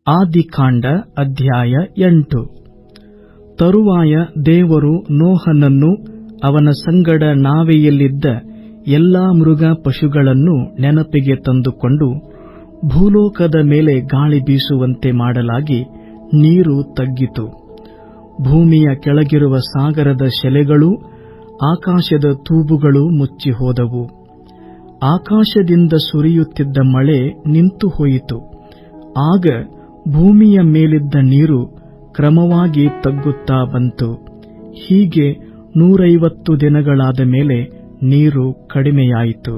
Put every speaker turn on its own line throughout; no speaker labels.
ಆದಿಕಾಂಡ ಅಧ್ಯಾಯ 8. ತರುವಾಯ ದೇವರು ನೋಹನನ್ನು ಅವನ ಸಂಗಡ ನಾವೆಯಲ್ಲಿದ್ದ ಎಲ್ಲಾ ಮೃಗ ಪಶುಗಳನ್ನು ನೆನಪಿಗೆ ತಂದುಕೊಂಡು ಭೂಲೋಕದ ಮೇಲೆ ಗಾಳಿ ಬೀಸುವಂತೆ ಮಾಡಲಾಗಿ ನೀರು ತಗ್ಗಿತು. ಭೂಮಿಯ ಕೆಳಗಿರುವ ಸಾಗರದ ಶೆಲೆಗಳೂ ಆಕಾಶದ ತೂಬುಗಳೂ ಮುಚ್ಚಿ ಹೋದವು. ಆಕಾಶದಿಂದ ಸುರಿಯುತ್ತಿದ್ದ ಮಳೆ ನಿಂತು ಹೋಯಿತು. ಆಗ ಭೂಮಿಯ ಮೇಲಿದ್ದ ನೀರು ಕ್ರಮವಾಗಿ ತಗ್ಗುತ್ತಾ ಬಂತು. ಹೀಗೆ 150 ದಿನಗಳಾದ ಮೇಲೆ ನೀರು ಕಡಿಮೆಯಾಯಿತು.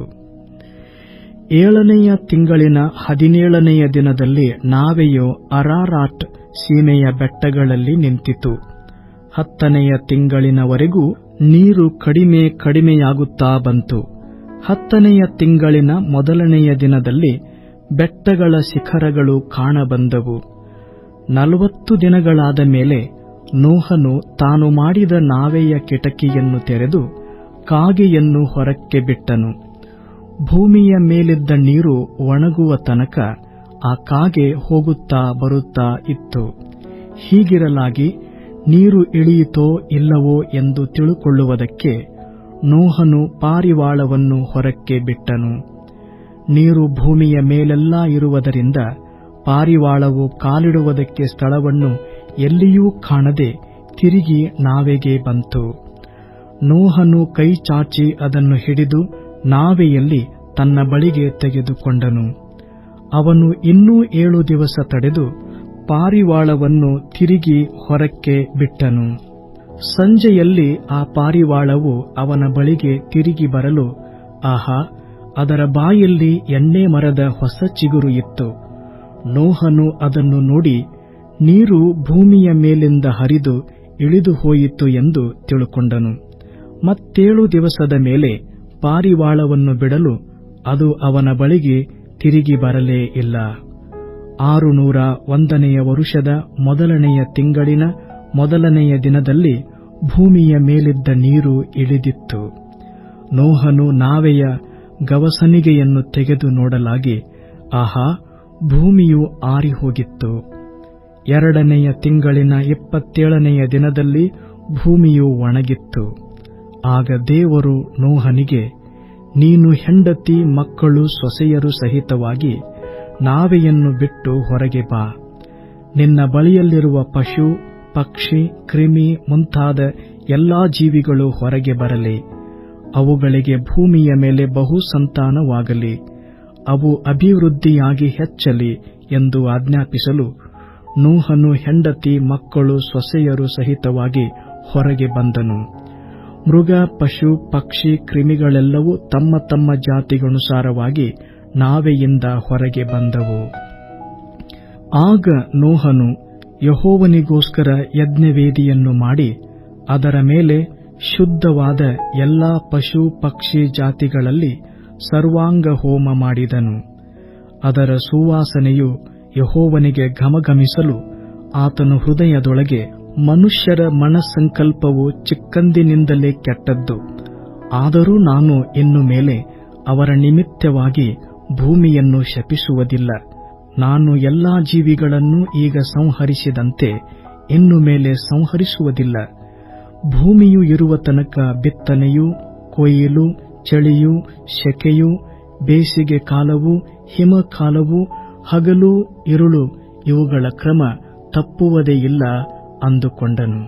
7ನೆಯ ತಿಂಗಳಿನ 17ನೆಯ ದಿನದಲ್ಲಿ ನಾವೆಯು ಅರಾರಾಟ್ ಸೀಮೆಯ ಬೆಟ್ಟಗಳಲ್ಲಿ ನಿಂತಿತು. 10ನೆಯ ತಿಂಗಳಿನವರೆಗೂ ನೀರು ಕಡಿಮೆಯಾಗುತ್ತಾ ಬಂತು. 10ನೆಯ ತಿಂಗಳಿನ 1ನೆಯ ದಿನದಲ್ಲಿ ಬೆಟ್ಟಗಳ ಶಿಖರಗಳು ಕಾಣಬಂದವು. 40 ದಿನಗಳಾದ ಮೇಲೆ ನೋಹನು ತಾನು ಮಾಡಿದ ನಾವೆಯ ಕಿಟಕಿಯನ್ನು ತೆರೆದು ಕಾಗೆಯನ್ನು ಹೊರಕ್ಕೆ ಬಿಟ್ಟನು. ಭೂಮಿಯ ಮೇಲಿದ್ದ ನೀರು ಒಣಗುವ ತನಕ ಆ ಕಾಗೆ ಹೋಗುತ್ತಾ ಬರುತ್ತಾ ಇತ್ತು. ಹೀಗಿರಲಾಗಿ ನೀರು ಇಳಿಯಿತೋ ಇಲ್ಲವೋ ಎಂದು ತಿಳುಕೊಳ್ಳುವುದಕ್ಕೆ ನೋಹನು ಪಾರಿವಾಳವನ್ನು ಹೊರಕ್ಕೆ ಬಿಟ್ಟನು. ನೀರು ಭೂಮಿಯ ಮೇಲೆಲ್ಲಾ ಇರುವುದರಿಂದ ಪಾರಿವಾಳವು ಕಾಲಿಡುವುದಕ್ಕೆ ಸ್ಥಳವನ್ನು ಎಲ್ಲಿಯೂ ಕಾಣದೆ ತಿರುಗಿ ನಾವೆಗೆ ಬಂತು. ನೋಹನು ಕೈ ಚಾಚಿ ಅದನ್ನು ಹಿಡಿದು ನಾವೆಯಲ್ಲಿ ತನ್ನ ಬಳಿಗೆ ತೆಗೆದುಕೊಂಡನು. ಅವನು ಇನ್ನೂ 7 ದಿವಸ ತಡೆದು ಪಾರಿವಾಳವನ್ನು ತಿರುಗಿ ಹೊರಕ್ಕೆ ಬಿಟ್ಟನು. ಸಂಜೆಯಲ್ಲಿ ಆ ಪಾರಿವಾಳವು ಅವನ ಬಳಿಗೆ ತಿರುಗಿ ಬರಲು, ಆಹಾ, ಅದರ ಬಾಯಲ್ಲಿ ಎಣ್ಣೆ ಮರದ ಹೊಸ ಚಿಗುರು ಇತ್ತು. ನೋಹನು ಅದನ್ನು ನೋಡಿ ನೀರು ಭೂಮಿಯ ಮೇಲಿಂದ ಹರಿದು ಇಳಿದು ಹೋಯಿತು ಎಂದು ತಿಳುಕೊಂಡನು. 7 ದಿವಸದ ಮೇಲೆ ಪಾರಿವಾಳವನ್ನು ಬಿಡಲು ಅದು ಅವನ ಬಳಿಗೆ ತಿರುಗಿ ಬರಲೇ ಇಲ್ಲ. 601ನೆಯ ವರುಷದ 1ನೆಯ ತಿಂಗಳಿನ 1ನೆಯ ದಿನದಲ್ಲಿ ಭೂಮಿಯ ಮೇಲಿದ್ದ ನೀರು ಇಳಿದಿತ್ತು. ನೋಹನು ನಾವೆಯ ಗವಸನಿಗೆಯನ್ನು ತೆಗೆದು ನೋಡಲಾಗಿ, ಆಹಾ, ಭೂಮಿಯು ಆರಿಹೋಗಿತ್ತು. 2ನೆಯ ತಿಂಗಳಿನ 27ನೆಯ ದಿನದಲ್ಲಿ ಭೂಮಿಯು ಒಣಗಿತ್ತು. ಆಗ ದೇವರು ನೋಹನಿಗೆ, ನೀನು ಹೆಂಡತಿ, ಮಕ್ಕಳು, ಸೊಸೆಯರು ಸಹಿತವಾಗಿ ನಾವೆಯನ್ನು ಬಿಟ್ಟು ಹೊರಗೆ ಬಾ. ನಿನ್ನ ಬಳಿಯಲ್ಲಿರುವ ಪಶು, ಪಕ್ಷಿ, ಕ್ರಿಮಿ ಮುಂತಾದ ಎಲ್ಲಾ ಜೀವಿಗಳು ಹೊರಗೆ ಬರಲಿ. ಅವುಗಳಿಗೆ ಭೂಮಿಯ ಮೇಲೆ ಬಹು ಸಂತಾನವಾಗಲಿ. ಅವು ಅಭಿವೃದ್ಧಿಯಾಗಿ ಹೆಚ್ಚಲಿ ಎಂದು ಆಜ್ಞಾಪಿಸಲು ನೋಹನು ಹೆಂಡತಿ, ಮಕ್ಕಳು, ಸೊಸೆಯರು ಸಹಿತವಾಗಿ ಹೊರಗೆ ಬಂದನು. ಮೃಗ, ಪಶು, ಪಕ್ಷಿ, ಕ್ರಿಮಿಗಳೆಲ್ಲವೂ ತಮ್ಮ ತಮ್ಮ ಜಾತಿಗನುಸಾರವಾಗಿ ನಾವೆಯಿಂದ ಹೊರಗೆ ಬಂದವು. ಆಗ ನೋಹನು ಯೆಹೋವನಿಗೋಸ್ಕರ ಯಜ್ಞವೇದಿಯನ್ನು ಮಾಡಿ ಅದರ ಮೇಲೆ ಶುದ್ಧವಾದ ಎಲ್ಲಾ ಪಶು ಪಕ್ಷಿ ಜಾತಿಗಳಲ್ಲಿ ಸರ್ವಾಂಗ ಹೋಮ ಮಾಡಿದನು. ಅದರ ಸುವಾಸನೆಯು ಯೆಹೋವನಿಗೆ ಘಮಘಮಿಸಲು ಆತನ ಹೃದಯದೊಳಗೆ, ಮನುಷ್ಯರ ಮನಸ್ಸಂಕಲ್ಪವು ಚಿಕ್ಕಂದಿನಿಂದಲೇ ಕೆಟ್ಟದ್ದು, ಆದರೂ ನಾನು ಇನ್ನು ಮೇಲೆ ಅವರ ನಿಮಿತ್ತವಾಗಿ ಭೂಮಿಯನ್ನು ಶಪಿಸುವುದಿಲ್ಲ. ನಾನು ಎಲ್ಲಾ ಜೀವಿಗಳನ್ನು ಈಗ ಸಂಹರಿಸಿದಂತೆ ಇನ್ನು ಮೇಲೆ ಸಂಹರಿಸುವುದಿಲ್ಲ. ಭೂಮಿಯು ಇರುವ ತನಕ ಬಿತ್ತನೆಯೂ ಕೊಯ್ಲು, ಚಳಿಯೂ ಸೆಕೆಯೂ, ಬೇಸಿಗೆ ಕಾಲವೂ ಹಿಮಕಾಲವೂ, ಹಗಲು ಇರುಳು ಇವುಗಳ ಕ್ರಮ ತಪ್ಪುವುದೇ ಇಲ್ಲ ಅಂದುಕೊಂಡನು.